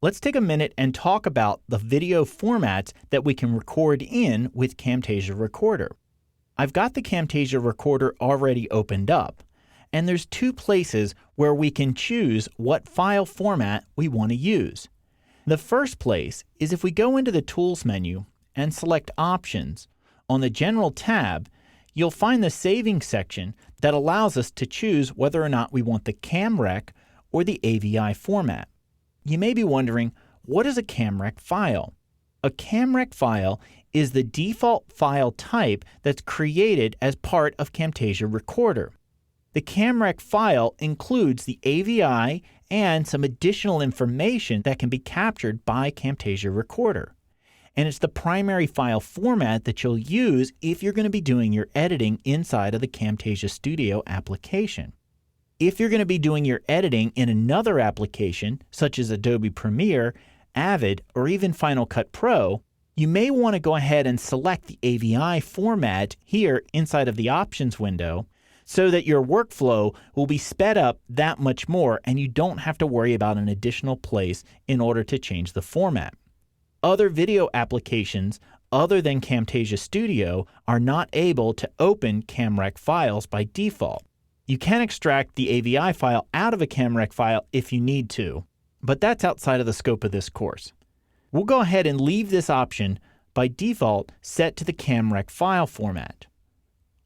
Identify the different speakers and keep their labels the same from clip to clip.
Speaker 1: Let's take a minute and talk about the video formats that we can record in with Camtasia Recorder. I've got the Camtasia Recorder already opened up, and there's two places where we can choose what file format we want to use. The first place is if we go into the Tools menu and select Options. On the General tab, you'll find the Saving section that allows us to choose whether or not we want the CamRec or the AVI format. You may be wondering, what is a CamRec file? A CamRec file is the default file type that's created as part of Camtasia Recorder. The CamRec file includes the AVI and some additional information that can be captured by Camtasia Recorder. And it's the primary file format that you'll use if you're going to be doing your editing inside of the Camtasia Studio application. If you're going to be doing your editing in another application, such as Adobe Premiere, Avid, or even Final Cut Pro, you may want to go ahead and select the AVI format here inside of the Options window so that your workflow will be sped up that much more and you don't have to worry about an additional place in order to change the format. Other video applications other than Camtasia Studio are not able to open CamRec files by default. You can extract the AVI file out of a CamRec file if you need to, but that's outside of the scope of this course. We'll go ahead and leave this option by default set to the CamRec file format.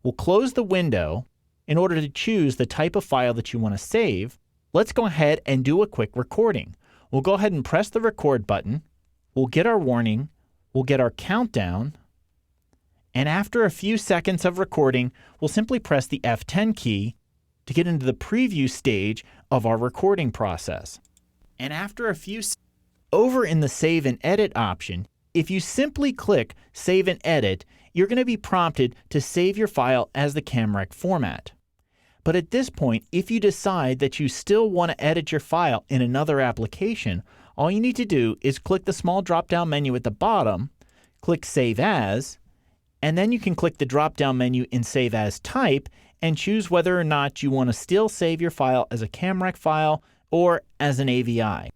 Speaker 1: We'll close the window. In order to choose the type of file that you want to save, let's go ahead and do a quick recording. We'll go ahead and press the record button. We'll get our warning. We'll get our countdown. And after a few seconds of recording, we'll simply press the F10 key to get into the preview stage of our recording process. And after a few over in the Save and Edit option, if you simply click Save and Edit, you're going to be prompted to save your file as the CamRec format. But at this point, if you decide that you still want to edit your file in another application, all you need to do is click the small drop-down menu at the bottom, click Save As, and then you can click the drop-down menu in Save As Type and choose whether or not you want to still save your file as a CamRec file or as an AVI.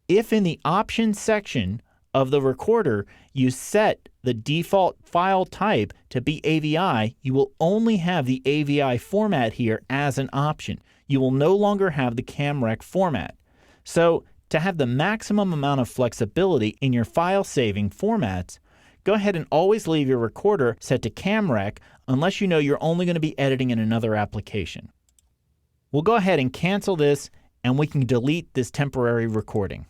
Speaker 1: If in the Options section of the recorder you set the default file type to be AVI, you will only have the AVI format here as an option. You will no longer have the CamRec format. So to have the maximum amount of flexibility in your file saving formats, go ahead and always leave your recorder set to CamRec unless you know you're only going to be editing in another application. We'll go ahead and cancel this and we can delete this temporary recording.